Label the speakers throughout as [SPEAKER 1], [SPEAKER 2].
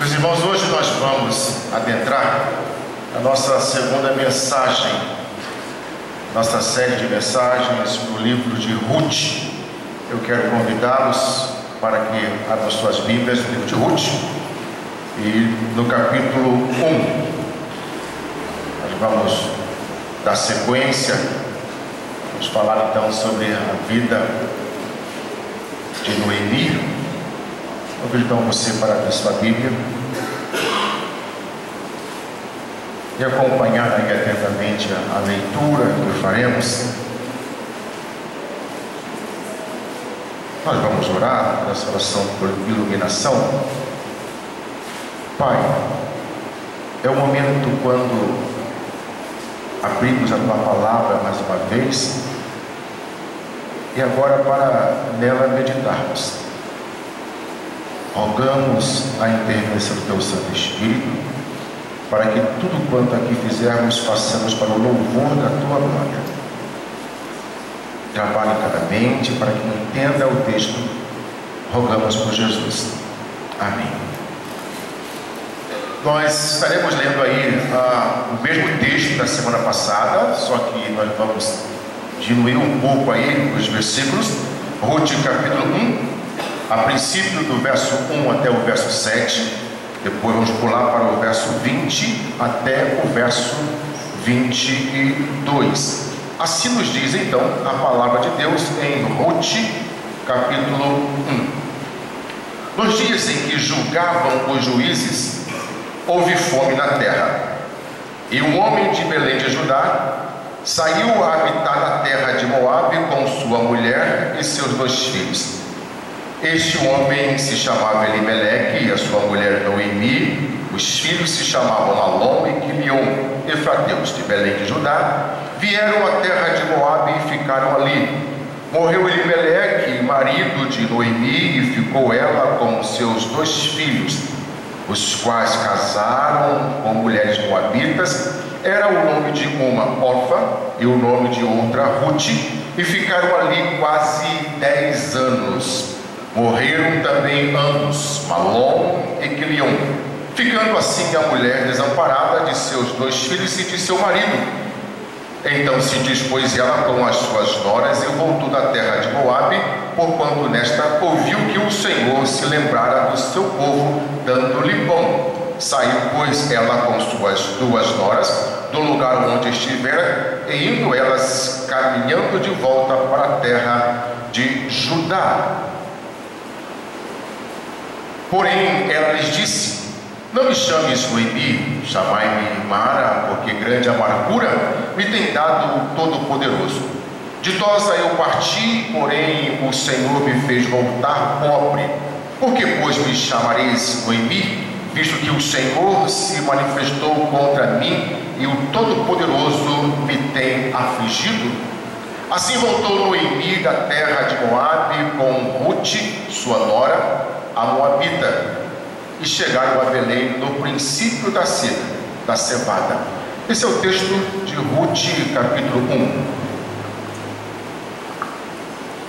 [SPEAKER 1] Meus irmãos, hoje nós vamos adentrar a nossa segunda mensagem, nossa série de mensagens do livro de Ruth. Eu quero convidá-los para que abram suas Bíblias no livro de Ruth e no capítulo 1. Nós vamos dar sequência, vamos falar então sobre a vida de Noemi. Convido então você para abrir sua Bíblia e acompanhar aí atentamente a leitura que faremos. Nós vamos orar nessa oração por iluminação. Pai, é o momento quando abrimos a Tua Palavra mais uma vez e agora para nela meditarmos. Rogamos a intervenção do Teu Santo Espírito para que tudo quanto aqui fizermos façamos para o louvor da Tua glória. Trabalhe em cada mente para que entenda o texto. Rogamos por Jesus. Amém. Nós estaremos lendo aí o mesmo texto da semana passada, só que nós vamos diminuir um pouco aí os versículos. Ruth capítulo 1, a princípio do verso 1 até o verso 7, depois vamos pular para o verso 20 até o verso 22. Assim nos diz então a palavra de Deus em Ruth capítulo 1. Nos dias em que julgavam os juízes, houve fome na terra, e um homem de Belém de Judá saiu a habitar na terra de Moabe com sua mulher e seus 2 filhos. Este homem se chamava Elimeleque e a sua mulher Noemi. Os filhos se chamavam Malom e Quilion, efrateus de Belém de Judá. Vieram à terra de Moabe e ficaram ali. Morreu Elimeleque, marido de Noemi, e ficou ela com seus 2 filhos, os quais casaram com mulheres moabitas. Era o nome de uma Orfa e o nome de outra Ruth, e ficaram ali quase 10 anos. Morreram também ambos, Malom e Quilion, ficando assim a mulher desamparada de seus 2 filhos e de seu marido. Então se dispôs ela com as suas noras e voltou da terra de Moabe, porquanto nesta ouviu que o Senhor se lembrara do seu povo, dando-lhe pão. Saiu, pois, ela com suas 2 noras do lugar onde estivera, e indo elas caminhando de volta para a terra de Judá. Porém ela lhes disse: não me chames Noemi, chamai-me Mara, porque grande amargura me tem dado o Todo-Poderoso. Ditosa eu parti, porém o Senhor me fez voltar pobre. Por que, pois, me chamareis Noemi, visto que o Senhor se manifestou contra mim e o Todo-Poderoso me tem afligido? Assim voltou Noemi da terra de Moabe com Ruth, sua nora, a moabita, e chegaram a Belém no princípio da cevada. Esse é o texto de Ruth capítulo 1.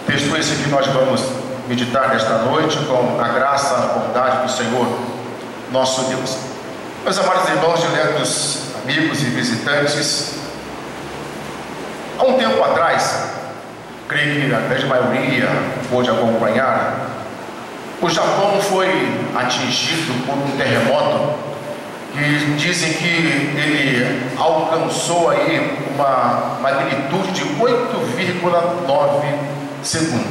[SPEAKER 1] Texto esse que nós vamos meditar nesta noite com a graça, a bondade do Senhor nosso Deus. Meus amados irmãos, diletos amigos e visitantes, há um tempo atrás, creio que a grande maioria pôde acompanhar, o Japão foi atingido por um terremoto que dizem que ele alcançou aí uma magnitude de 8,9 segundo.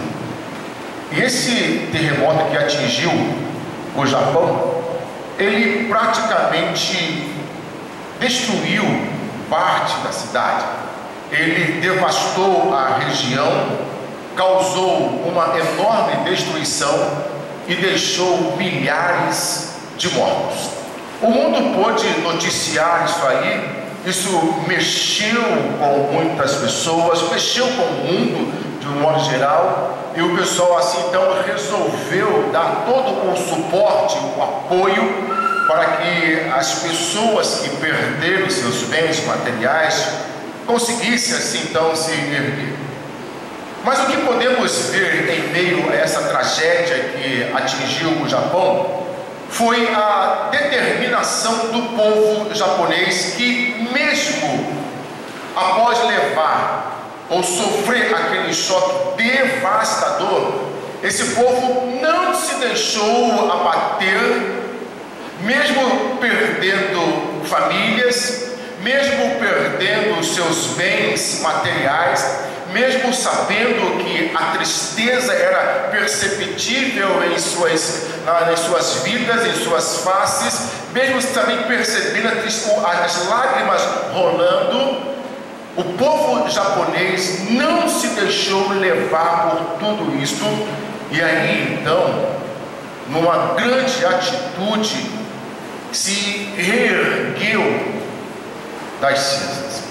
[SPEAKER 1] E esse terremoto que atingiu o Japão, ele praticamente destruiu parte da cidade. Ele devastou a região, causou uma enorme destruição e deixou milhares de mortos. O mundo pôde noticiar isso aí. Isso mexeu com muitas pessoas, mexeu com o mundo de um modo geral, e o pessoal assim então resolveu dar todo o suporte, o apoio para que as pessoas que perderam seus bens materiais conseguissem assim então se erguer. Mas o que podemos ver em meio a essa tragédia que atingiu o Japão foi a determinação do povo japonês que, mesmo após levar ou sofrer aquele choque devastador, esse povo não se deixou abater, mesmo perdendo famílias, mesmo perdendo seus bens materiais, mesmo sabendo que a tristeza era perceptível em suas vidas, em suas faces, mesmo também percebendo as lágrimas rolando, o povo japonês não se deixou levar por tudo isso, e aí então, numa grande atitude, se reergueu das cinzas,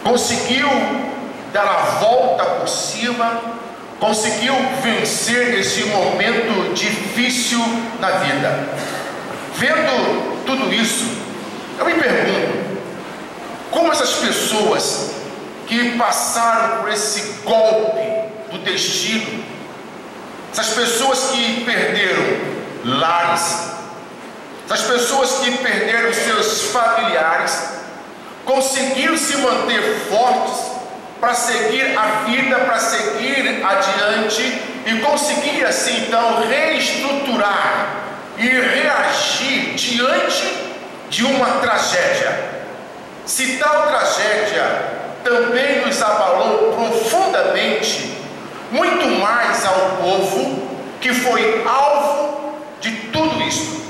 [SPEAKER 1] conseguiu dar a volta por cima, conseguiu vencer esse momento difícil na vida. Vendo tudo isso, eu me pergunto, como essas pessoas que passaram por esse golpe do destino, essas pessoas que perderam lares, essas pessoas que perderam seus familiares, conseguiram se manter fortes para seguir a vida, para seguir adiante e conseguir assim então reestruturar e reagir diante de uma tragédia. Se tal tragédia também nos abalou profundamente, muito mais ao povo que foi alvo de tudo isso.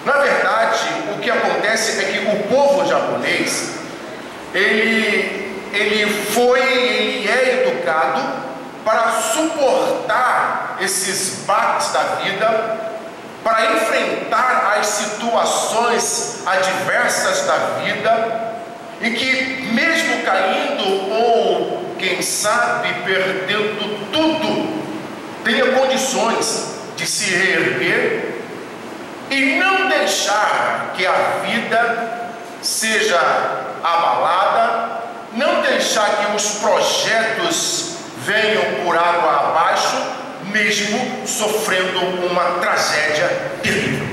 [SPEAKER 1] Na verdade, o que acontece é que o povo japonês, ele é educado para suportar esses baques da vida, para enfrentar as situações adversas da vida, e que mesmo caindo ou, quem sabe, perdendo tudo, tenha condições de se reerguer e não deixar que a vida seja abalada, não deixar que os projetos venham por água abaixo, mesmo sofrendo uma tragédia terrível.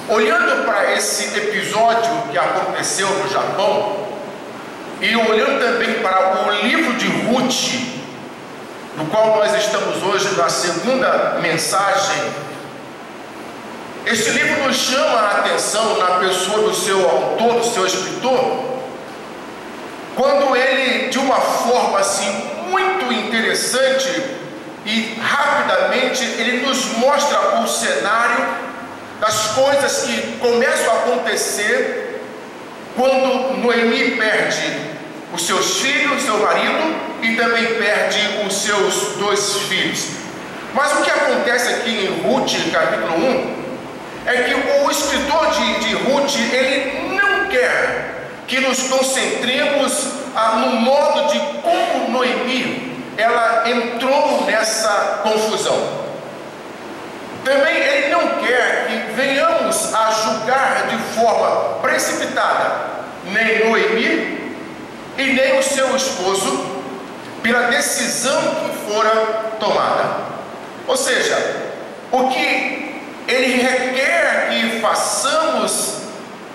[SPEAKER 1] Olhando para esse episódio que aconteceu no Japão, e olhando também para o livro de Ruth, no qual nós estamos hoje na segunda mensagem, este livro nos chama a atenção na pessoa do seu autor, do seu escritor, quando ele, de uma forma assim muito interessante e rapidamente, ele nos mostra o cenário das coisas que começam a acontecer quando Noemi perde os seus filhos, seu marido, e também perde os seus 2 filhos. Mas o que acontece aqui em Ruth, capítulo 1, é que o escritor de Ruth, ele não quer que nos concentremos no modo de como Noemi, ela entrou nessa confusão. Também ele não quer que venhamos a julgar de forma precipitada nem Noemi e nem o seu esposo pela decisão que fora tomada. Ou seja, o que ele requer que façamos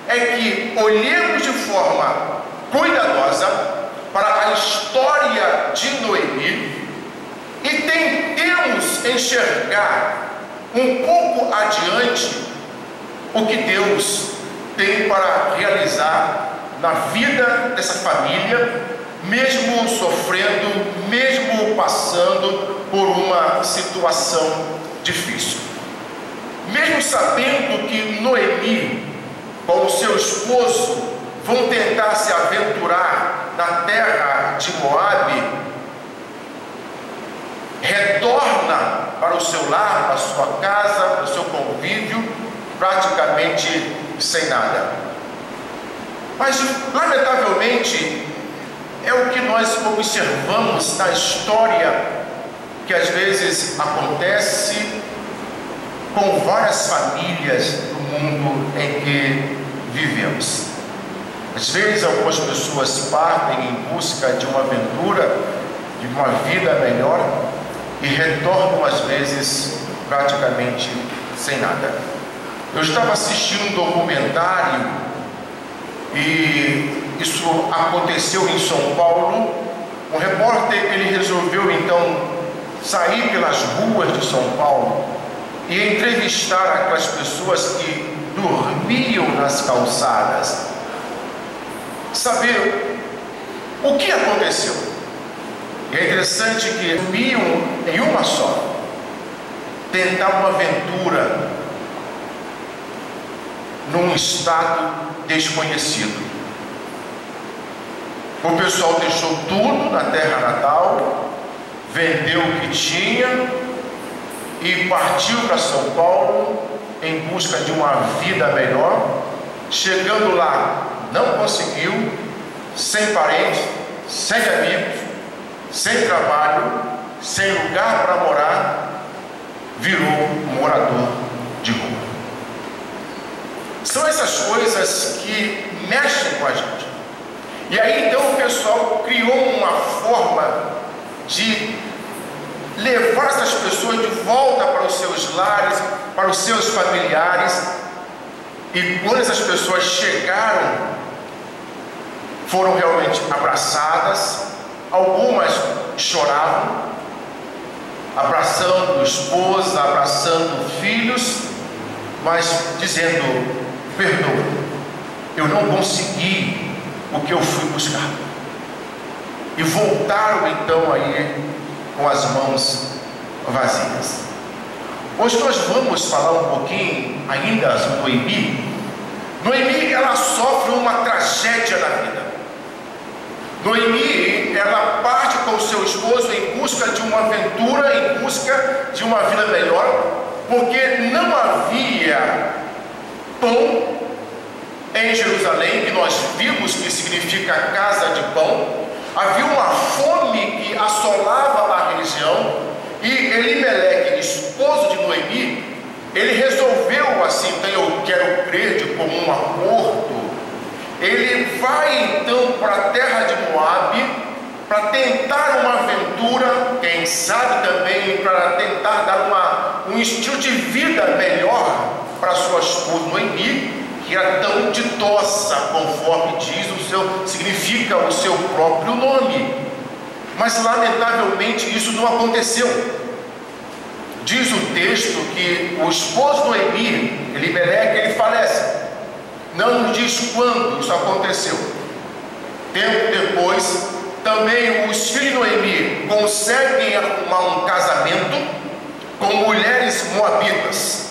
[SPEAKER 1] é que olhemos de forma cuidadosa para a história de Noemi e tentemos enxergar um pouco adiante o que Deus tem para realizar na vida dessa família, mesmo sofrendo, mesmo passando por uma situação difícil. Mesmo sabendo que Noemi, com o seu esposo, vão tentar se aventurar na terra de Moabe, retorna para o seu lar, para a sua casa, para o seu convívio, praticamente sem nada. Mas, lamentavelmente, é o que nós observamos na história que às vezes acontece com várias famílias do mundo em que vivemos. Às vezes algumas pessoas partem em busca de uma aventura, de uma vida melhor, e retornam às vezes praticamente sem nada. Eu estava assistindo um documentário e isso aconteceu em São Paulo. Um repórter, ele resolveu então sair pelas ruas de São Paulo e entrevistar aquelas pessoas que dormiam nas calçadas, saber o que aconteceu. E é interessante que dormiam em uma só, tentar uma aventura num estado desconhecido. O pessoal deixou tudo na terra natal, vendeu o que tinha e partiu para São Paulo em busca de uma vida melhor. Chegando lá, não conseguiu, sem parentes, sem amigos, sem trabalho, sem lugar para morar, virou morador de rua. São essas coisas que mexem com a gente. E aí então o pessoal criou uma forma de levar essas pessoas de volta para os seus lares, para os seus familiares. E quando essas pessoas chegaram, foram realmente abraçadas. Algumas choravam, abraçando esposa, abraçando filhos, mas dizendo: perdoa, eu não consegui o que eu fui buscar. E voltaram então aí com as mãos vazias. Hoje nós vamos falar um pouquinho ainda sobre Noemi. Noemi, ela sofre uma tragédia na vida. Noemi, ela parte com o seu esposo em busca de uma aventura, em busca de uma vida melhor, porque não havia pão em Jerusalém, que nós vimos que significa casa de pão. Havia uma fome que assolava a região, e Elimeleque, esposo de Noemi, ele resolveu assim, então eu quero crer de comum acordo, ele vai então para a terra de Moabe para tentar uma aventura, quem sabe também para tentar dar um estilo de vida melhor para sua esposa Noemi, que era tão ditosa, conforme diz significa o seu próprio nome. Mas lamentavelmente isso não aconteceu. Diz o texto que o esposo de Noemi, Elimeleque, ele falece. Não nos diz quando isso aconteceu. Tempo depois, também os filhos de Noemi conseguem arrumar um casamento com mulheres moabitas.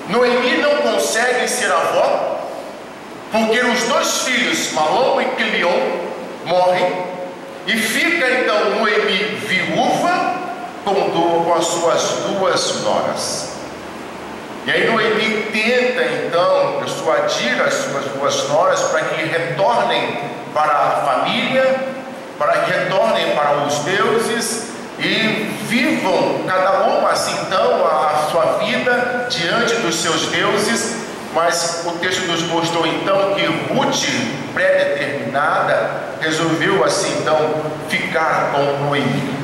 [SPEAKER 1] Noemi não consegue ser avó, porque os dois filhos, Malom e Quilion, morrem, e fica então Noemi viúva com as suas duas noras. E aí Noemi tenta então persuadir as suas duas noras para que retornem para a família, para que retornem para os deuses e vivam cada uma assim então a sua vida diante dos seus deuses. Mas o texto nos mostrou então que Ruth, pré-determinada, resolveu assim então ficar com Noemi.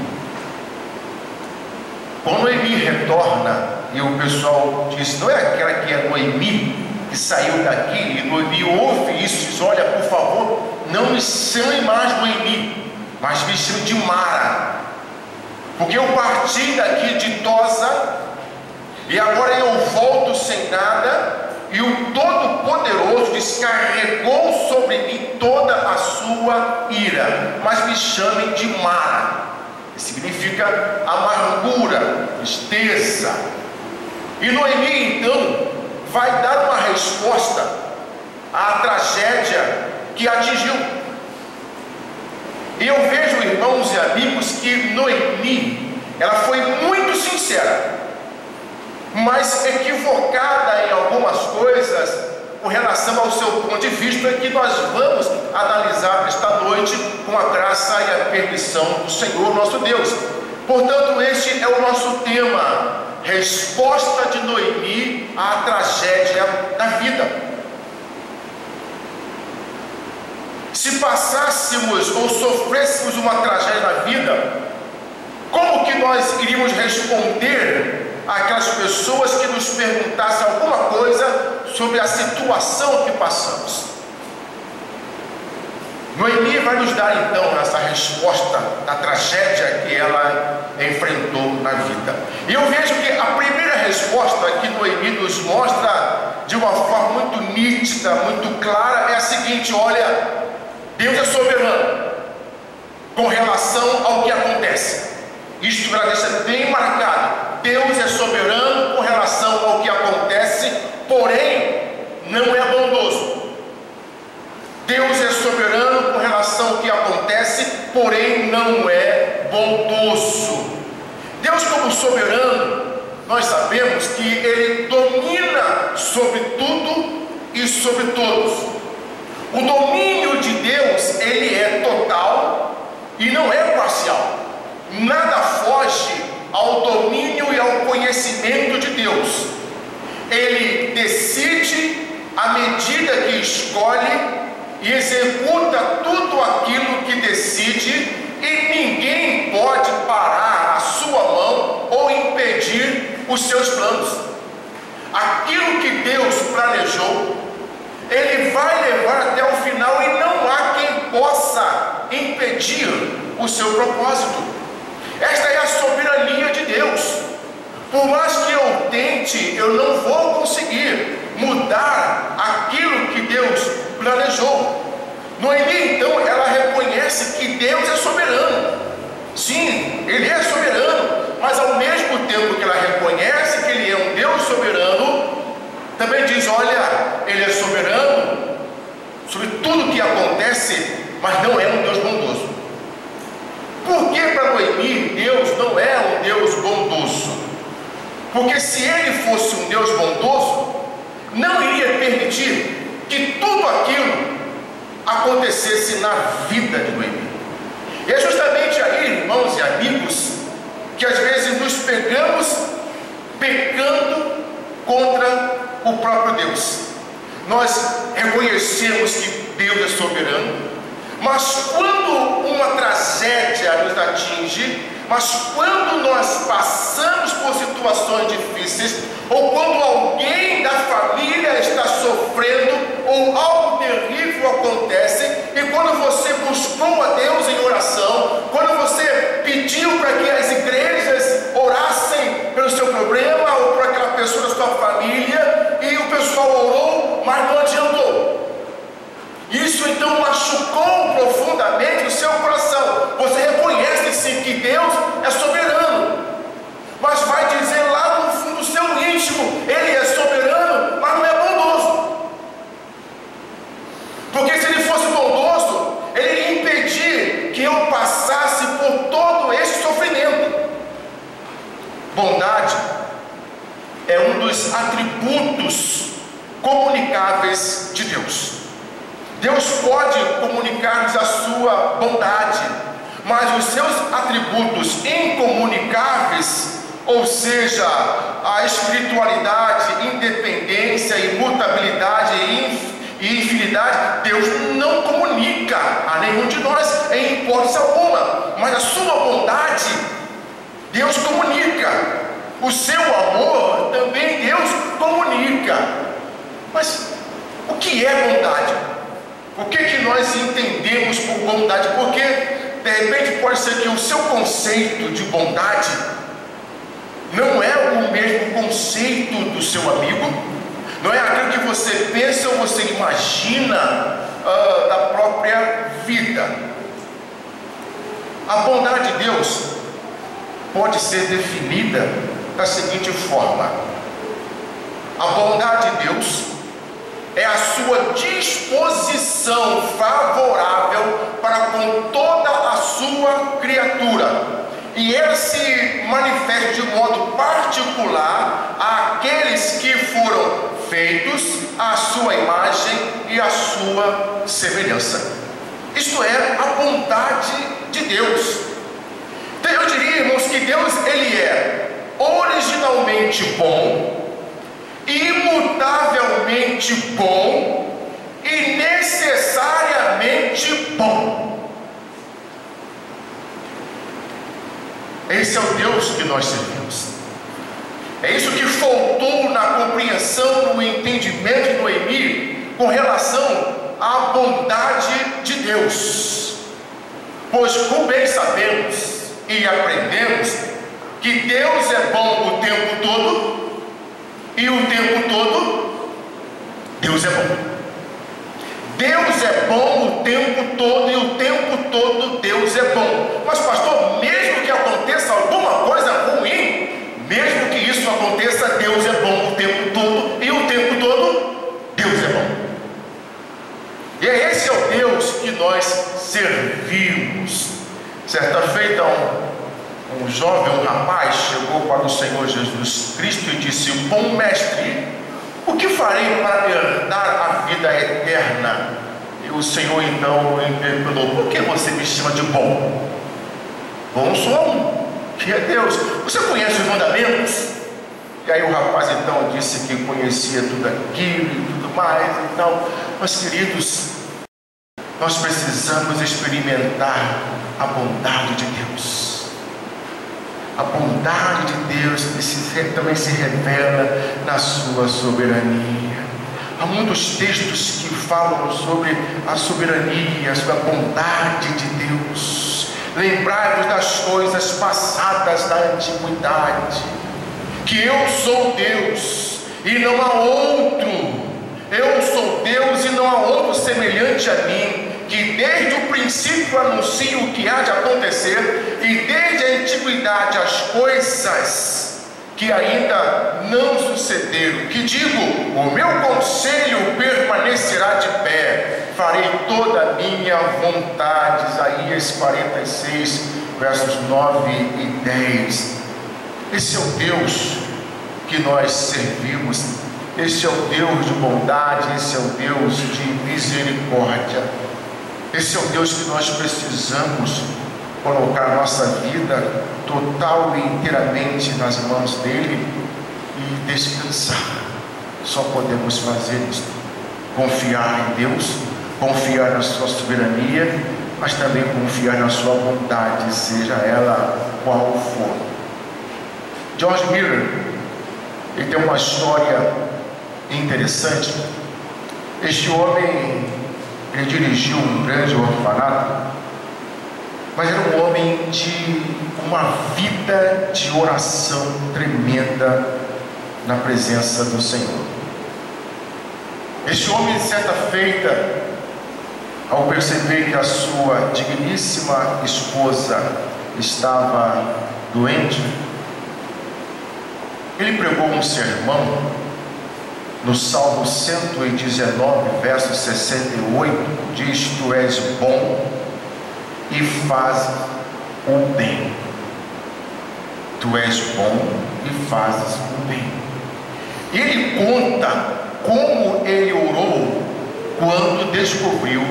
[SPEAKER 1] Quando Noemi retorna, e o pessoal diz: não é aquela que é Noemi que saiu daqui? E Noemi ouve isso e diz: olha, por favor, não me chame mais Noemi, mas me chame de Mara, porque eu parti daqui ditosa e agora eu volto sem nada, e o Todo-Poderoso descarregou sobre mim toda a sua ira, mas me chamem de Mara, que significa amargura, tristeza. E Noemi então vai dar uma resposta à tragédia que atingiu. E eu vejo, irmãos e amigos, que Noemi, ela foi muito sincera, mas equivocada em algumas coisas com relação ao seu ponto de vista, que nós vamos analisar esta noite com a graça e a permissão do Senhor nosso Deus. Portanto, este é o nosso tema: resposta de Noemi à tragédia da vida. Se passássemos ou sofrêssemos uma tragédia na vida, como que nós iríamos responder àquelas pessoas que nos perguntassem alguma coisa sobre a situação que passamos? Noemi vai nos dar então essa resposta da tragédia que ela enfrentou na vida. E eu vejo que a primeira resposta que Noemi nos mostra de uma forma muito nítida, muito clara, é a seguinte: olha, Deus é soberano com relação ao que acontece. Isto ela deixa bem marcado. Deus é soberano com relação ao que acontece, porém não é bondoso. Deus é soberano com relação ao que acontece, porém não é bondoso. Deus, como soberano, nós sabemos que Ele domina sobre tudo e sobre todos. O domínio de Deus, ele é total e não é parcial. Nada foge ao domínio e ao conhecimento de Deus. Ele decide à medida que escolhe e executa tudo aquilo que decide, e ninguém pode parar a sua mão ou impedir os seus planos. Aquilo que Deus planejou, Ele vai levar até o final, e não há quem possa impedir o seu propósito. Esta é a soberania de Deus. Por mais que eu tente, eu não vou conseguir mudar aquilo que Deus planejou. Noemi, então, ela reconhece que Deus é soberano. Sim, Ele é soberano, mas ao mesmo tempo que ela reconhece que Ele é um Deus soberano, também diz: olha, Ele é soberano sobre tudo que acontece, mas não é um Deus bondoso. Por que para Noemi Deus não é um Deus bondoso? Porque se Ele fosse um Deus bondoso, não iria permitir que tudo aquilo acontecesse na vida de Noemi. E é justamente aí, irmãos e amigos, que às vezes nos pegamos pecando contra o próprio Deus. Nós reconhecemos que Deus é soberano, mas quando uma tragédia nos atinge, mas quando nós passamos por situações difíceis, ou quando alguém da família está sofrendo, ou algo terrível acontece, e quando você buscou a Deus em oração, quando você pediu para que as igrejas orassem pelo seu problema, ou para aquela pessoa da sua família, e o pessoal orou, mas não adiantou. Isso então machucou profundamente o seu coração. Você reconhece sim que Deus é soberano, mas vai dizer lá no fundo do seu íntimo: Ele é soberano, mas não é bondoso. Porque se Ele fosse bondoso, Ele iria impedir que eu passasse por todo esse sofrimento. Bondade é um dos atributos comunicáveis de Deus. Deus pode comunicar-nos a sua bondade, mas os seus atributos incomunicáveis, ou seja, a espiritualidade, independência, imutabilidade e infinidade, Deus não comunica a nenhum de nós em hipótese alguma, mas a sua bondade Deus comunica. O seu amor também Deus comunica. Mas o que é bondade? O que nós entendemos por bondade? Porque de repente pode ser que o seu conceito de bondade não é o mesmo conceito do seu amigo, não é aquilo que você pensa ou você imagina da própria vida. A bondade de Deus pode ser definida da seguinte forma: a bondade de Deus é a sua disposição favorável para com toda a sua criatura, e ela se manifesta de modo particular àqueles que foram feitos à sua imagem e à sua semelhança. Isto é a bondade de Deus. Então eu diria, irmãos, que Deus, Ele é originalmente bom, imutavelmente bom e necessariamente bom. Esse é o Deus que nós servimos. É isso que faltou na compreensão, no entendimento de Noemi com relação à bondade de Deus. Pois, como bem sabemos e aprendemos, que Deus é bom o tempo todo, e o tempo todo Deus é bom. Deus é bom o tempo todo, e o tempo todo Deus é bom. Mas, pastor, mesmo que aconteça alguma coisa ruim, mesmo que isso aconteça, Deus é bom o tempo todo, e o tempo todo Deus é bom. E esse é o Deus que nós servimos. Certa feita, um jovem, um rapaz, chegou para o Senhor Jesus Cristo e disse: bom mestre, o que farei para herdar a vida eterna? E o Senhor então interpelou: por que você me chama de bom? Bom só um, que é Deus. Você conhece os mandamentos? E aí o rapaz então disse que conhecia tudo aquilo e tudo mais e tal. Mas, queridos, nós precisamos experimentar a bondade de Deus. A bondade de Deus também se revela na sua soberania. Há muitos textos que falam sobre a soberania, sobre a bondade de Deus. Lembrai-vos das coisas passadas da antiguidade, que eu sou Deus e não há outro. Eu sou Deus e não há outro semelhante a mim, que desde o princípio anuncio o que há de acontecer, e desde a antiguidade as coisas que ainda não sucederam. Que digo, o meu conselho permanecerá de pé, farei toda a minha vontade. Isaías 46, versos 9 e 10. Esse é o Deus que nós servimos. Esse é o Deus de bondade, esse é o Deus de misericórdia. Esse é o Deus que nós precisamos colocar nossa vida total e inteiramente nas mãos dele e descansar. Só podemos fazer isso. Confiar em Deus, confiar na sua soberania, mas também confiar na sua bondade, seja ela qual for. George Miller, ele tem uma história interessante. Este homem, ele dirigiu um grande orfanato, mas era um homem de uma vida de oração tremenda na presença do Senhor. Este homem, certa feita, ao perceber que a sua digníssima esposa estava doente, ele pregou um sermão no Salmo 119, verso 68, diz: tu és bom e fazes o bem. Tu és bom e fazes o bem. Ele conta como ele orou quando descobriu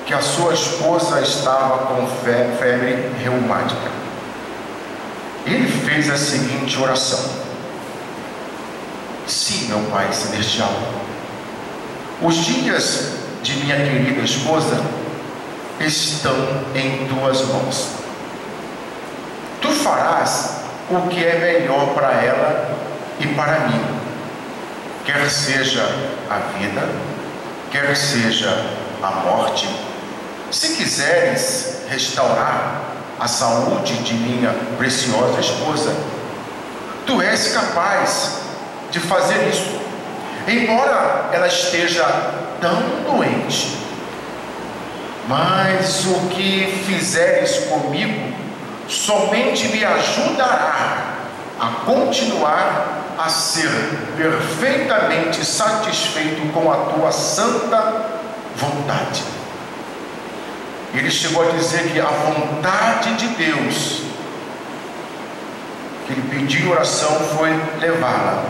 [SPEAKER 1] que a sua esposa estava com febre reumática. Ele fez a seguinte oração: sim, meu Pai Celestial, os dias de minha querida esposa estão em tuas mãos. Tu farás o que é melhor para ela e para mim, quer seja a vida, quer seja a morte. Se quiseres restaurar a saúde de minha preciosa esposa, tu és capaz de fazer isso, embora ela esteja tão doente. Mas o que fizeres comigo somente me ajudará a continuar a ser perfeitamente satisfeito com a tua santa vontade. Ele chegou a dizer que a vontade de Deus que ele pediu oração foi levá-la,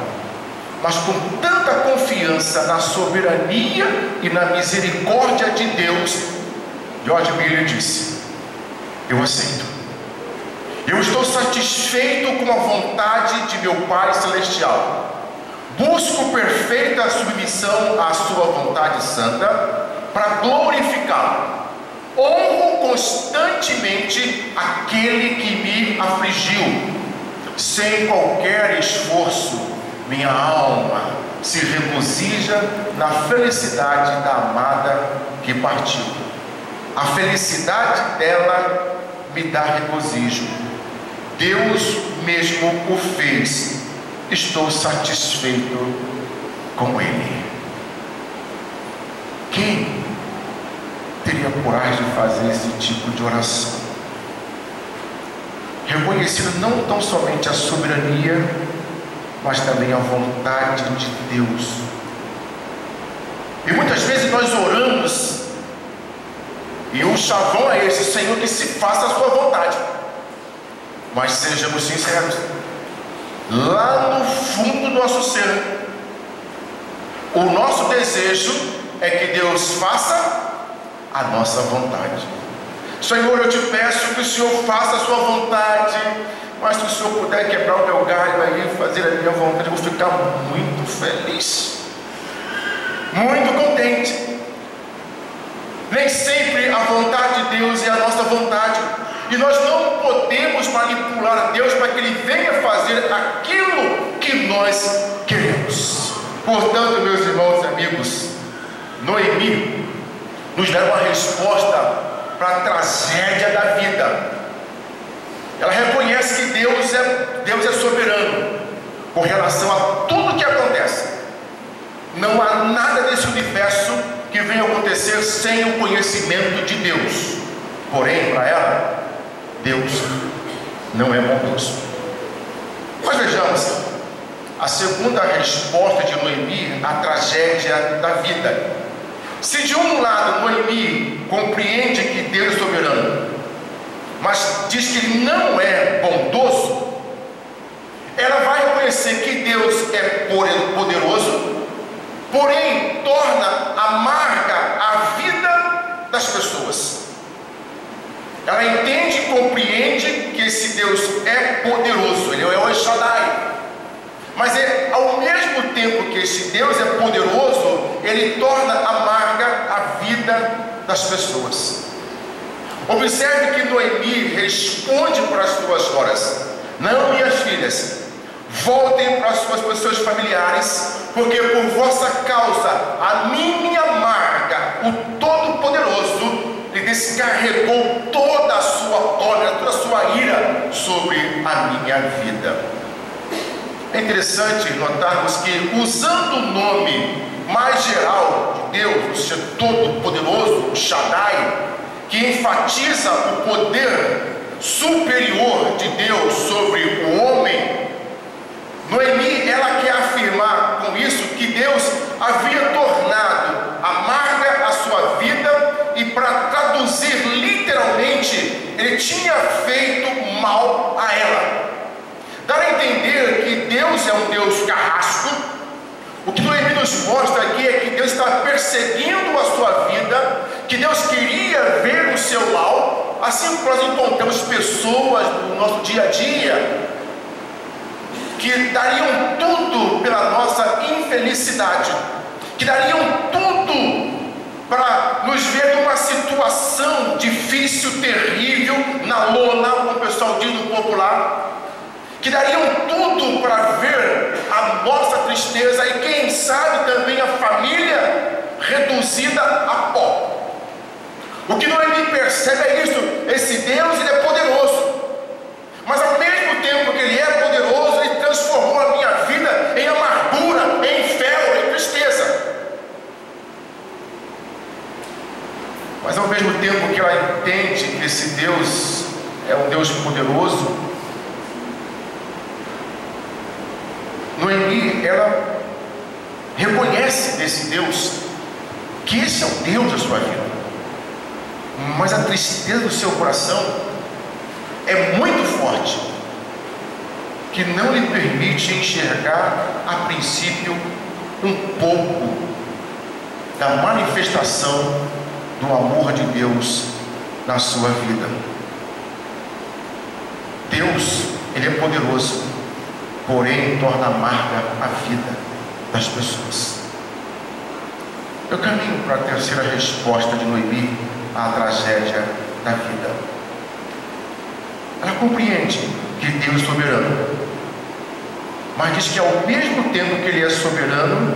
[SPEAKER 1] mas com tanta confiança na soberania e na misericórdia de Deus, George Miller disse: eu aceito, eu estou satisfeito com a vontade de meu Pai Celestial, busco perfeita submissão à sua vontade santa para glorificá-lo. honro constantemente aquele que me afligiu. Sem qualquer esforço, minha alma se regozija na felicidade da amada que partiu. A felicidade dela me dá regozijo. Deus mesmo o fez. Estou satisfeito com ele. Quem teria coragem de fazer esse tipo de oração? Reconhecendo não tão somente a soberania, mas também a vontade de Deus. E muitas vezes nós oramos, e o chavão é esse: Senhor, que se faça a sua vontade. Mas sejamos sinceros, lá no fundo do nosso ser, o nosso desejo é que Deus faça a nossa vontade. Senhor, eu te peço que o Senhor faça a sua vontade, mas se o Senhor puder quebrar o meu galho aí, fazer a minha vontade, eu vou ficar muito feliz, muito contente. Nem sempre a vontade de Deus é a nossa vontade, e nós não podemos manipular a Deus para que Ele venha fazer aquilo que nós queremos. Portanto, meus irmãos e amigos, Noemi nos dá uma resposta para a tragédia da vida. Ela reconhece que Deus é soberano com relação a tudo que acontece. Não há nada nesse universo que venha acontecer sem o conhecimento de Deus. Porém, para ela, Deus não é bondoso. Mas vejamos a segunda resposta de Noemi à tragédia da vida. Se de um lado Noemi compreende que Deus é soberano, mas diz que Ele não é bondoso, ela vai reconhecer que Deus é poderoso, porém torna amarga a vida das pessoas. Ela entende e compreende que esse Deus é poderoso, Ele é o El Shaddai. Mas ao mesmo tempo que esse Deus é poderoso, Ele torna amarga a vida das pessoas. Observe que Noemi responde para as suas noras: não, minhas filhas, voltem para as suas pessoas familiares, porque por vossa causa a minha amarga, o Todo-Poderoso, Ele descarregou toda a sua cólera, toda a sua ira sobre a minha vida. É interessante notarmos que, usando o nome mais geral de Deus, o ser todo-poderoso, o Shaddai, que enfatiza o poder superior de Deus sobre o homem, Noemi, ela quer afirmar com isso que Deus havia tornado amarga a sua vida, e para traduzir literalmente, Ele tinha feito mal a ela. Dar a entender que Deus é um Deus carrasco. O que Noemi nos mostra aqui é que Deus está perseguindo a sua vida, que Deus queria ver o seu mal, assim como nós encontramos pessoas no nosso dia a dia que dariam tudo pela nossa infelicidade, que dariam tudo para nos ver numa situação difícil, terrível, na lona, como o pessoal diz no popular, que dariam tudo para ver a nossa tristeza e quem sabe também a família reduzida a pó. O que Noemi percebe é isso: esse Deus, Ele é poderoso, mas ao mesmo tempo que Ele é poderoso, Ele transformou a minha vida em amargura, em inferno, em tristeza. Mas ao mesmo tempo que ela entende que esse Deus é um Deus poderoso, Noemi, ela reconhece desse Deus que esse é o Deus da sua vida, mas a tristeza do seu coração é muito forte, que não lhe permite enxergar a princípio um pouco da manifestação do amor de Deus na sua vida. Deus, Ele é poderoso, porém torna amarga a vida das pessoas. Eu caminho para a terceira resposta de Noemi à tragédia da vida. Ela compreende que Deus é soberano, mas diz que ao mesmo tempo que Ele é soberano,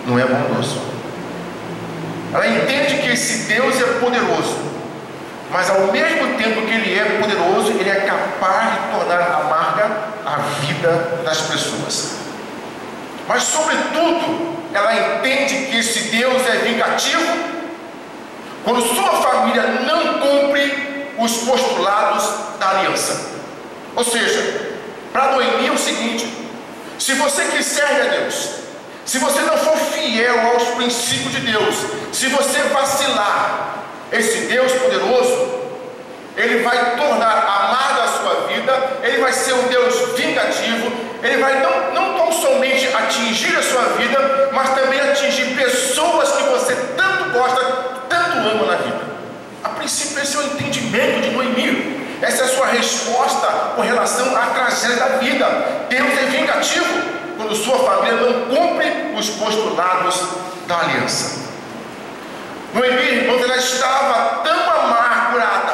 [SPEAKER 1] não é bondoso. Ela entende que esse Deus é poderoso, mas ao mesmo tempo que Ele é poderoso, Ele é capaz de tornar amarga a vida das pessoas. Mas sobretudo, ela entende que esse Deus é vingativo quando sua família não cumpre os postulados da aliança. Ou seja, para Noemi é o seguinte: se você que serve a Deus, se você não for fiel aos princípios de Deus, se você vacilar, esse Deus poderoso, Ele vai tornar amarga a sua vida, Ele vai ser um Deus vingativo, Ele vai não tão somente atingir a sua vida, mas também atingir pessoas que você tanto gosta, tanto ama na vida. A princípio, esse é o entendimento de Noemi. Essa é a sua resposta com relação à tragédia da vida. Deus é vingativo quando sua família não cumpre os postulados da aliança. Noemi, irmãos, ela estava tão amargurada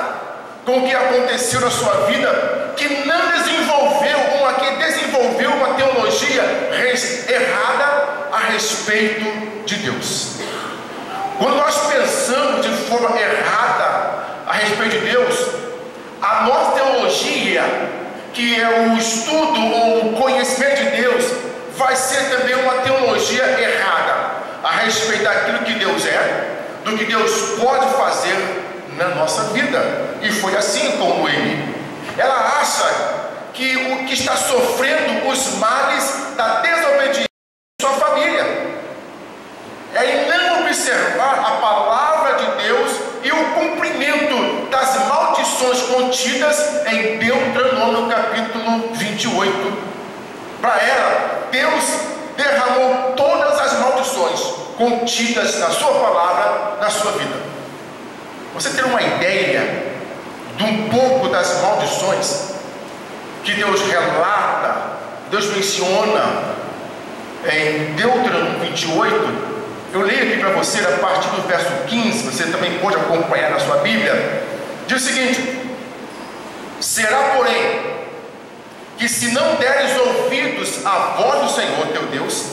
[SPEAKER 1] com o que aconteceu na sua vida, que não desenvolveu uma teologia errada a respeito de Deus. Quando nós pensamos de forma errada a respeito de Deus, a nossa teologia, que é o estudo ou o conhecimento de Deus, vai ser também uma teologia errada a respeito daquilo que Deus é, do que Deus pode fazer na nossa vida. E foi assim com Noemi. Ela acha que o que está sofrendo os males da desobediência de sua família é em não observar a palavra de Deus e o cumprimento das maldições contidas em Deuteronômio capítulo 28. Para ela, Deus derramou todas as maldições contidas na sua palavra, na sua vida. Você tem uma ideia de um pouco das maldições que Deus relata, Deus menciona em Deuteronômio 28? Eu leio aqui para você a partir do verso 15, você também pode acompanhar na sua Bíblia. Diz o seguinte: será, porém, que se não deres ouvidos à voz do Senhor teu Deus,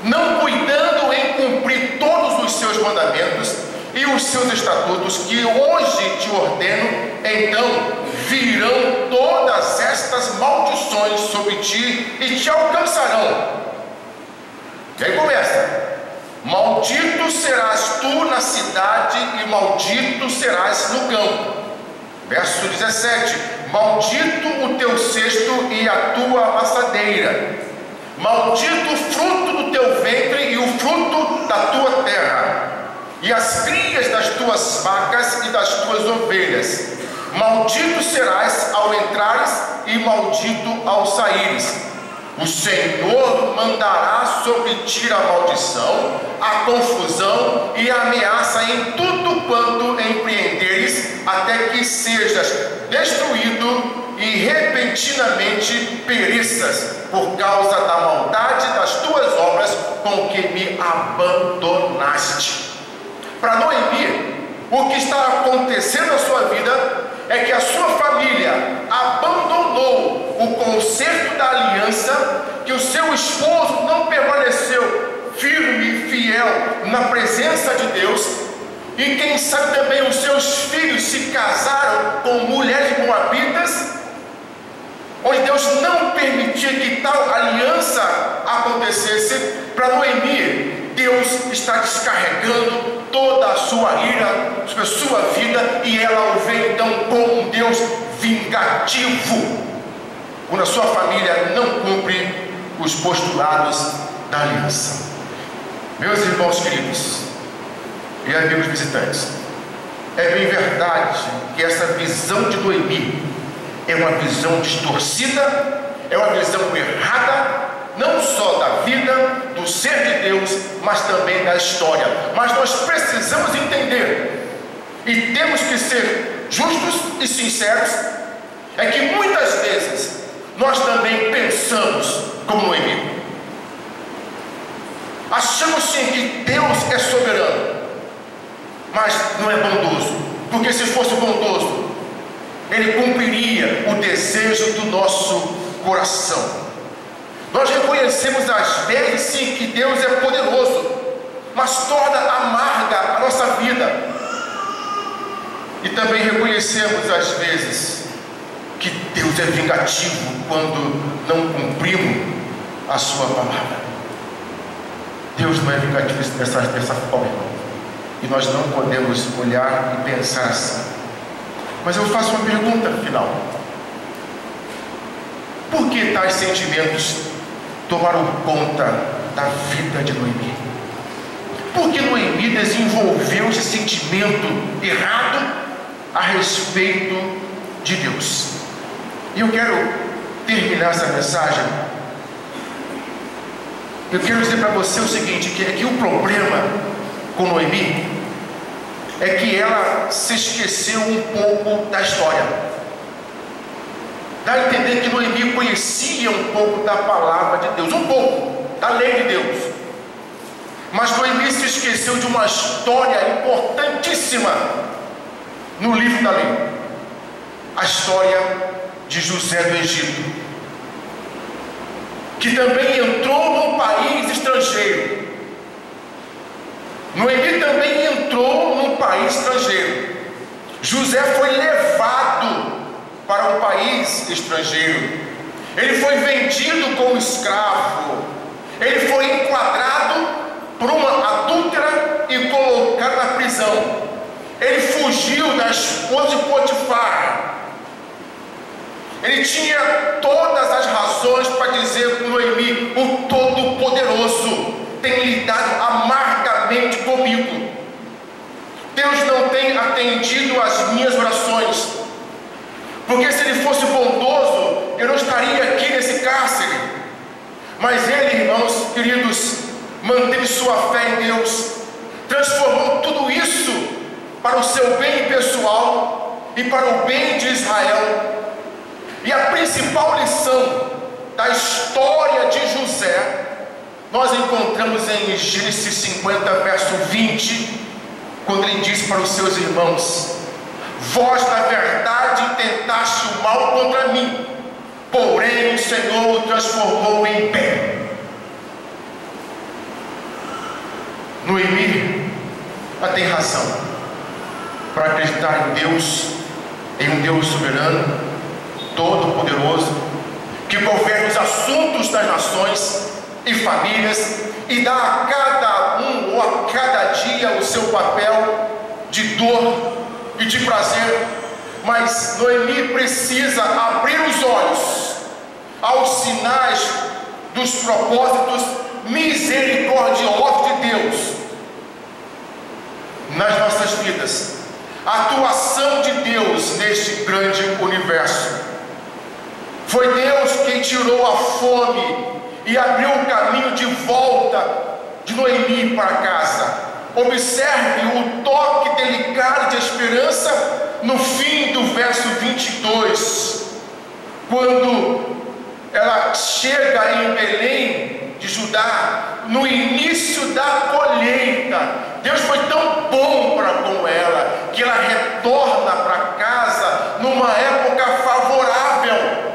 [SPEAKER 1] não cuidando em cumprir todos os seus mandamentos e os seus estatutos que hoje te ordeno, então virão todas estas maldições sobre ti e te alcançarão. E aí começa: maldito serás tu na cidade e maldito serás no campo. Verso 17: maldito o teu cesto e a tua amassadeira, maldito o fruto do teu ventre e o fruto da tua terra, e as crias das tuas vacas e das tuas ovelhas. Maldito serás ao entrares e maldito ao saíres. O Senhor mandará sobre ti a maldição, a confusão e a ameaça em tudo quanto empreenderes, até que sejas destruído e repentinamente pereças, por causa da maldade das tuas obras com que me abandonaste. Para Noemi, o que está acontecendo na sua vida é que a sua família abandonou o concerto da aliança, que o seu esposo não permaneceu firme e fiel na presença de Deus, e quem sabe também os seus filhos se casaram com mulheres moabitas, onde Deus não permitia que tal aliança acontecesse. Para Noemi, Deus está descarregando toda a sua ira sobre a sua vida, e ela o vê então como um Deus vingativo, quando a sua família não cumpre os postulados da aliança. Meus irmãos queridos e amigos visitantes, é bem verdade que essa visão de Noemi é uma visão distorcida, é uma visão errada, não só da vida, do ser de Deus, mas também da história. Mas nós precisamos entender, e temos que ser justos e sinceros, é que muitas vezes nós também pensamos como Noemi. Achamos sim que Deus é soberano, mas não é bondoso. porque se fosse bondoso, Ele cumpriria o desejo do nosso coração. Nós reconhecemos às vezes sim que Deus é poderoso, mas torna amarga a nossa vida. E também reconhecemos às vezes que Deus é vingativo quando não cumprimos a sua palavra. Deus não é vingativo dessa forma, irmão. E nós não podemos olhar e pensar assim. Mas eu faço uma pergunta final: por que tais sentimentos tomaram conta da vida de Noemi? Por que Noemi desenvolveu esse sentimento errado a respeito de Deus? E eu quero terminar essa mensagem. Eu quero dizer para você o seguinte, que o problema com Noemi é que ela se esqueceu um pouco da história. Dá a entender que Noemi conhecia um pouco da palavra de Deus, um pouco da lei de Deus. Mas Noemi se esqueceu de uma história importantíssima no livro da lei. A história de José do Egito, que também entrou num país estrangeiro. Noemi também entrou num país estrangeiro. José foi levado para um país estrangeiro. Ele foi vendido como escravo. Ele foi enquadrado por uma adúltera e colocado na prisão. Ele fugiu da esposa de Potifar. Ele tinha todas as razões para dizer com Noemi: o Todo-Poderoso tem lidado amargamente comigo. Deus não tem atendido às minhas orações, porque se Ele fosse bondoso, eu não estaria aqui nesse cárcere. Mas Ele, irmãos queridos, manteve sua fé em Deus, transformou tudo isso para o seu bem pessoal e para o bem de Israel. E a principal lição da história de José nós encontramos em Gênesis 50, verso 20, quando ele diz para os seus irmãos: vós na verdade tentaste o mal contra mim, porém o Senhor o transformou em bem. Noemi, ela tem razão para acreditar em Deus, em um Deus soberano, todo-poderoso, que governa os assuntos das nações e famílias e dá a cada um ou a cada dia o seu papel de dor e de prazer. Mas Noemi precisa abrir os olhos aos sinais dos propósitos misericordiosos de Deus nas nossas vidas, a atuação de Deus neste grande universo. Foi Deus quem tirou a fome e abriu o caminho de volta de Noemi para casa. Observe o toque delicado de esperança no fim do verso 22, quando ela chega em Belém de Judá, no início da colheita. Deus foi tão bom para com ela, que ela retorna para casa numa época favorável.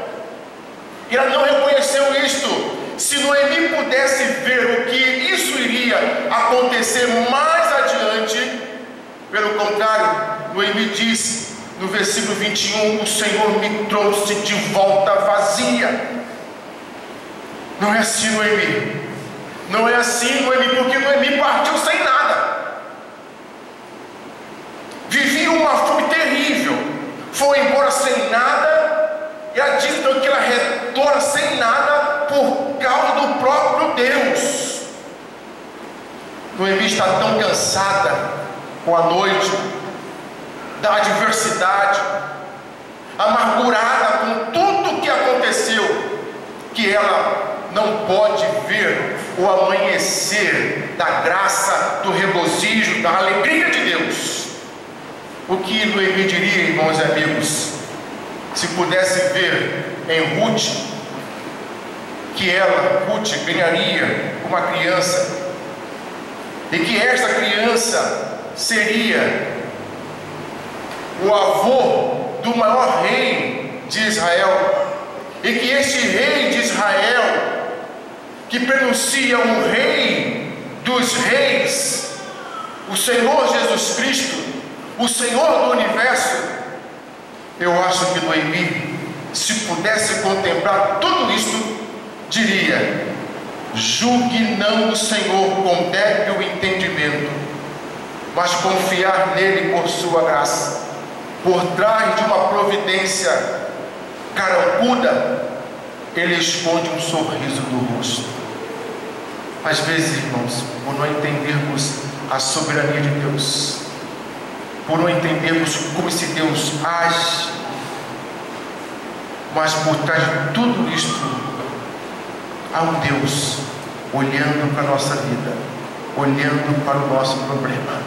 [SPEAKER 1] E ela não reconheceu isto. Se Noemi pudesse ver o que isso iria acontecer mais adiante, pelo contrário, Noemi diz no versículo 21, o Senhor me trouxe de volta vazia. Não é assim, Noemi. Não é assim, Noemi, porque Noemi partiu sem nada. Vivia uma fome terrível, foi embora sem nada, e ela diz então que ela retorna sem nada por causa do próprio Deus. Noemi está tão cansada com a noite, da adversidade, amargurada com tudo que aconteceu, que ela não pode ver o amanhecer da graça, do regozijo, da alegria de Deus. O que Noemi diria, irmãos e amigos, se pudesse ver em Ruth, que ela, Ruth, ganharia uma criança, e que esta criança seria o avô do maior rei de Israel, e que este rei de Israel, que pronuncia o rei dos reis, o Senhor Jesus Cristo, o Senhor do universo, eu acho que Noemi, se pudesse contemplar tudo isto, diria: julgue não o Senhor com débil entendimento, mas confiar nele por sua graça. Por trás de uma providência carancuda, ele esconde um sorriso do rosto. Às vezes, irmãos, por não entendermos a soberania de Deus, por não entendermos como esse Deus age, mas por trás de tudo isto, há um Deus olhando para a nossa vida, olhando para o nosso problema,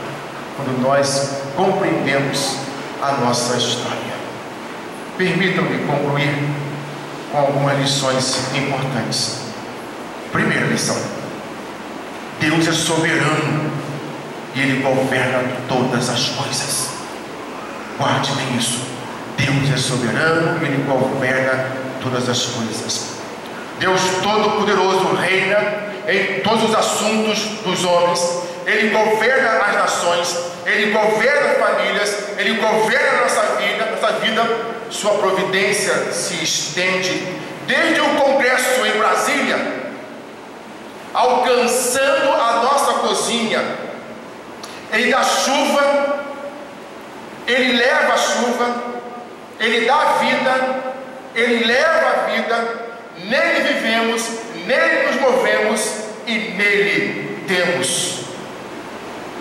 [SPEAKER 1] quando nós compreendemos a nossa história. Permitam-me concluir com algumas lições importantes. Primeira lição: Deus é soberano e Ele governa todas as coisas. Guarde bem isso. Deus é soberano e Ele governa todas as coisas. Deus Todo-Poderoso reina em todos os assuntos dos homens. Ele governa as nações, Ele governa famílias, Ele governa a nossa vida. Sua providência se estende desde o Congresso em Brasília, alcançando a nossa cozinha. Ele dá chuva, Ele leva a chuva, Ele dá a vida, Ele leva a vida. Nele vivemos, nele nos movemos e nele temos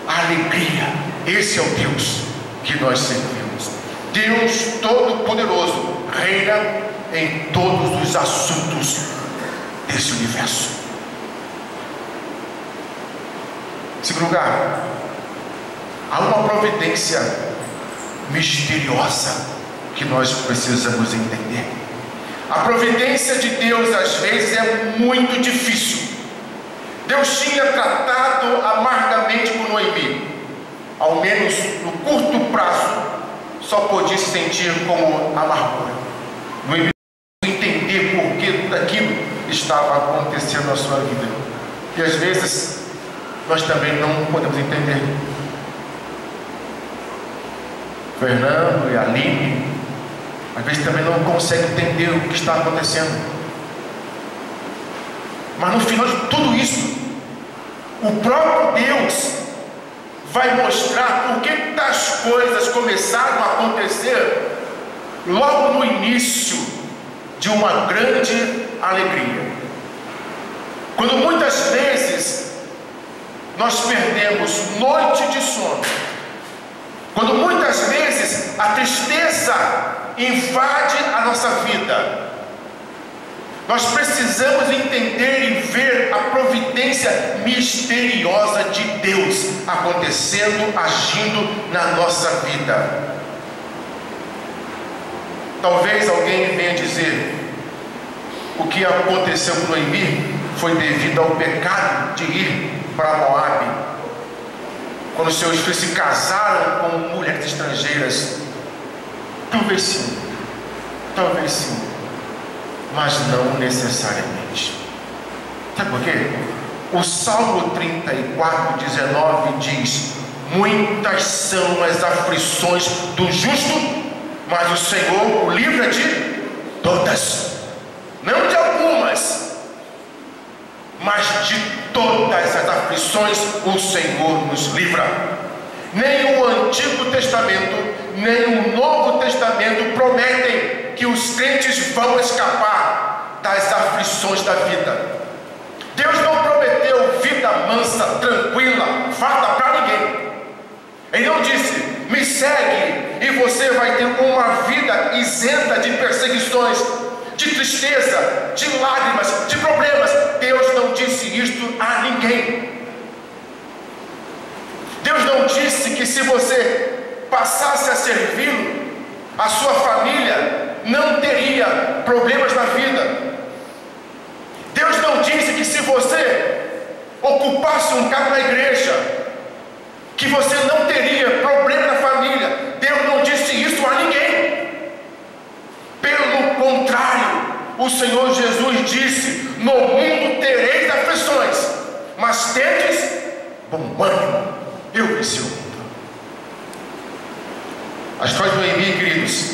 [SPEAKER 1] alegria. Esse é o Deus que nós servimos. Deus Todo-Poderoso reina em todos os assuntos desse universo. Em segundo lugar, há uma providência misteriosa que nós precisamos entender. A providência de Deus às vezes é muito difícil. Deus tinha tratado amargamente com Noemi, ao menos no curto prazo, só podia se sentir como amargura. Noemi não entender por que tudo aquilo estava acontecendo na sua vida. E às vezes nós também não podemos entender. Fernando e Aline às vezes também não conseguem entender o que está acontecendo. Mas no final de tudo isso, o próprio Deus vai mostrar por que tais coisas começaram a acontecer logo no início de uma grande alegria. Quando muitas vezes nós perdemos noite de sono, quando muitas vezes a tristeza invade a nossa vida, nós precisamos entender e ver a providência misteriosa de Deus acontecendo, agindo na nossa vida. Talvez alguém venha dizer: o que aconteceu com Noemi foi devido ao pecado de ir para Moabe, quando seus filhos se casaram com mulheres estrangeiras. Talvez sim, mas não necessariamente. Sabe por quê? O Salmo 34:19 diz: muitas são as aflições do justo, mas o Senhor o livra de todas. Não de algumas, mas de todas as aflições o Senhor nos livra. Nem o Antigo Testamento, nem o Novo Testamento prometem que os crentes vão escapar das aflições da vida. Deus não prometeu vida mansa, tranquila, farta para ninguém. Ele não disse: me segue e você vai ter uma vida isenta de perseguições, de tristeza, de lágrimas, de problemas. Deus não disse isto a ninguém. Deus não disse que se você passasse a servi-lo, a sua família não teria problemas na vida. Deus não disse que se você ocupasse um cargo na igreja, que você não teria problema na família. Deus não disse isso. o Senhor Jesus disse: no mundo tereis aflições, mas tendes bom ânimo, eu venci o mundo. A história de Noemi, queridos,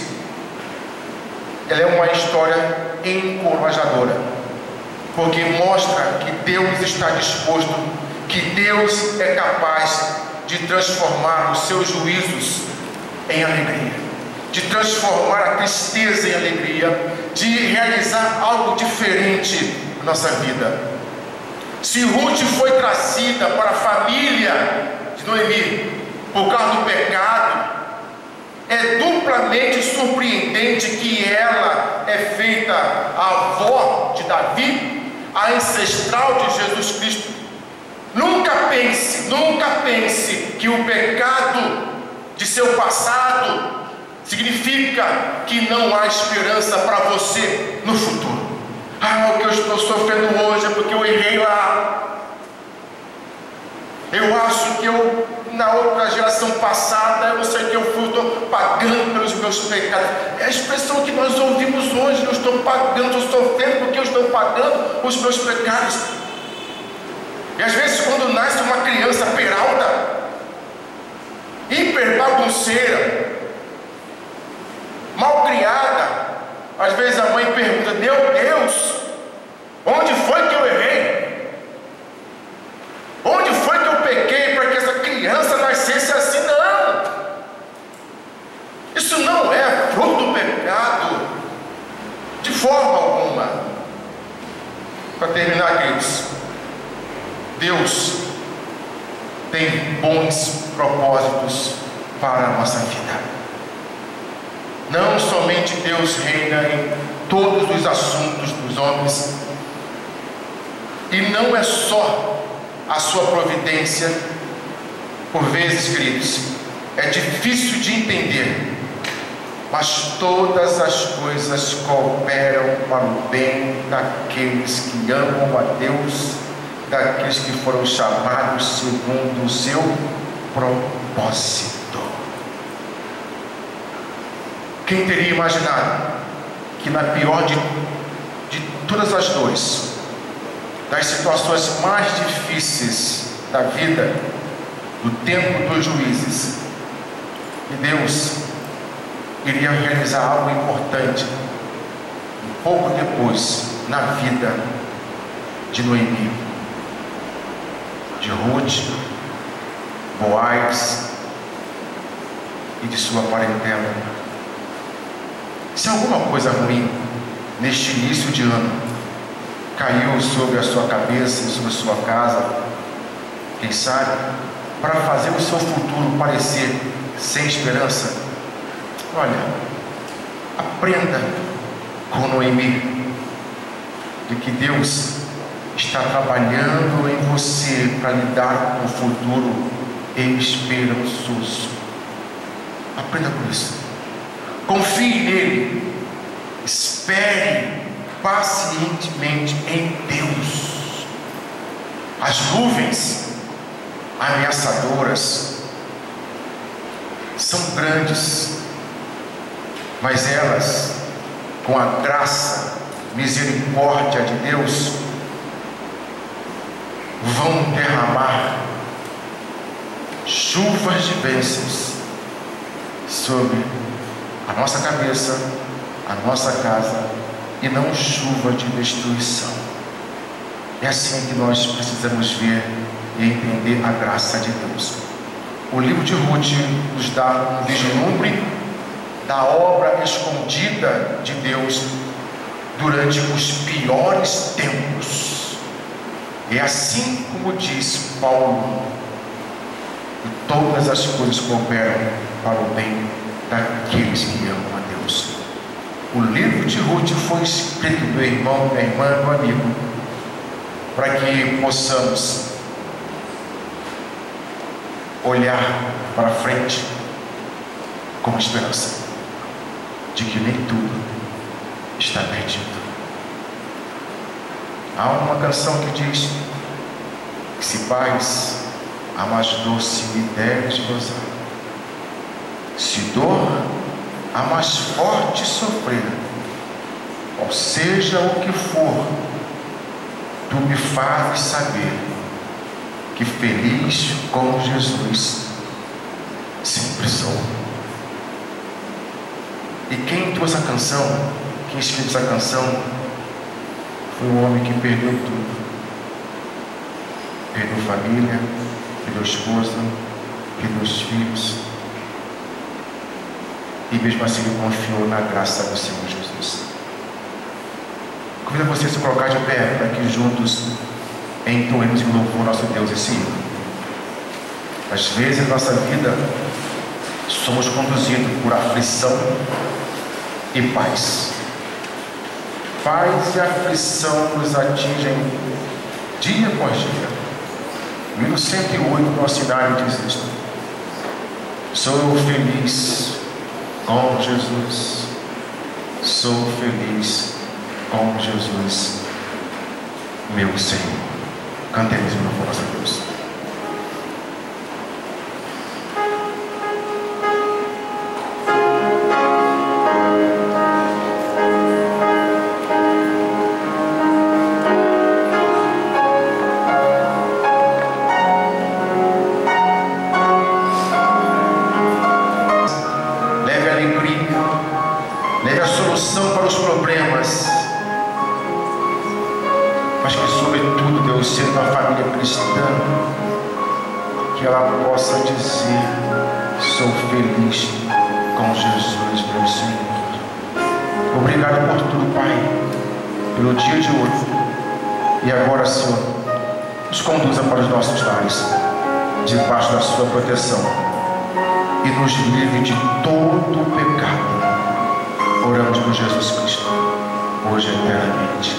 [SPEAKER 1] ela é uma história encorajadora, porque mostra que Deus está disposto, que Deus é capaz de transformar os seus juízos em alegria, de transformar a tristeza em alegria, de realizar algo diferente na nossa vida. Se Ruth foi trazida para a família de Noemi por causa do pecado, é duplamente surpreendente que ela é feita a avó de Davi, a ancestral de Jesus Cristo. Nunca pense que o pecado de seu passado significa que não há esperança para você no futuro. O que eu estou sofrendo hoje é porque eu errei lá. Eu acho que na outra geração passada, eu não sei o que eu fui, estou pagando pelos meus pecados. É a expressão que nós ouvimos hoje: eu estou pagando, estou sofrendo porque eu estou pagando os meus pecados. E às vezes, quando nasce uma criança peralta, hiper bagunceira, mal criada, às vezes a mãe pergunta: meu Deus, onde foi que eu errei? Onde foi que eu pequei para que essa criança nascesse assim? Não! Isso não é fruto do pecado, de forma alguma. Para terminar, queridos, Deus tem bons propósitos para a nossa vida. Não somente Deus reina em todos os assuntos dos homens, e não é só a sua providência. Por vezes, queridos, é difícil de entender, mas todas as coisas cooperam para o bem daqueles que amam a Deus, daqueles que foram chamados segundo o seu propósito. Quem teria imaginado que na pior de todas as dores, das situações mais difíceis da vida, do tempo dos juízes, e Deus iria realizar algo importante um pouco depois na vida de Noemi, de Ruth, Boaz e de sua parentela. Se alguma coisa ruim neste início de ano caiu sobre a sua cabeça e sobre a sua casa, quem sabe, para fazer o seu futuro parecer sem esperança, olha, aprenda com Noemi, de que Deus está trabalhando em você para lhe dar um futuro esperançoso. Aprenda com isso. Confie nele. Espere pacientemente em Deus. As nuvens ameaçadoras são grandes, mas elas, com a graça, misericórdia de Deus, vão derramar chuvas de bênçãos sobre a nossa cabeça, a nossa casa, e não chuva de destruição. É assim que nós precisamos ver e entender a graça de Deus. O livro de Ruth nos dá um vislumbre da obra escondida de Deus durante os piores tempos. E assim como diz Paulo, que todas as coisas cooperam para o bem daqueles que amam a Deus. O livro de Ruth foi escrito, meu irmão, minha irmã, meu amigo, para que possamos olhar para frente com esperança de que nem tudo está perdido. Há uma canção que diz que se paz a mais doce me deres gozar, se dor a mais forte sofrer, ó seja o que for, tu me fazes saber que feliz com Jesus sempre sou. E quem trouxe a canção, quem escreveu essa canção, foi um homem que perdeu tudo. Perdeu família, perdeu esposa, perdeu os filhos. E mesmo assim ele confiou na graça do Senhor Jesus. Convido você a se colocar de pé para que juntos entoemos em louvor nosso Deus esse hino. Às vezes em nossa vida somos conduzidos por aflição e paz. Paz e aflição nos atingem dia após dia. No hino 108, nosso cenário diz isto: sou feliz com Jesus, sou feliz com Jesus, meu Senhor. Cantemos em louvor a Deus. Leve a solução para os problemas, mas que sobretudo, Deus, sendo uma família cristã, que ela possa dizer: sou feliz com Jesus, meu Senhor. Obrigado por tudo, Pai, pelo dia de hoje. E agora, Senhor, nos conduza para os nossos lares, debaixo da sua proteção, e nos livre de todo o pecado. Oramos por Jesus Cristo, hoje e eternamente.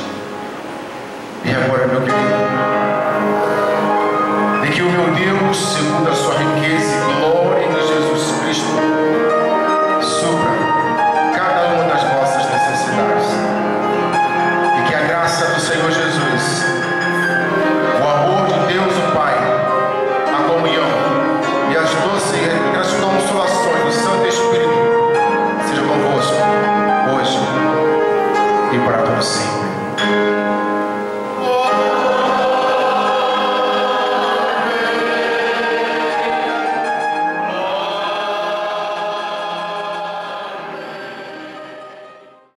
[SPEAKER 1] E agora, meu querido, e que o meu Deus, segundo a sua riqueza e glória em Jesus Cristo, supra cada uma das nossas necessidades. E que a graça do Senhor Jesus, o amor de Deus o Pai, a comunhão e as doces consolações do Santo Espírito sejam convosco hoje e para todo sempre.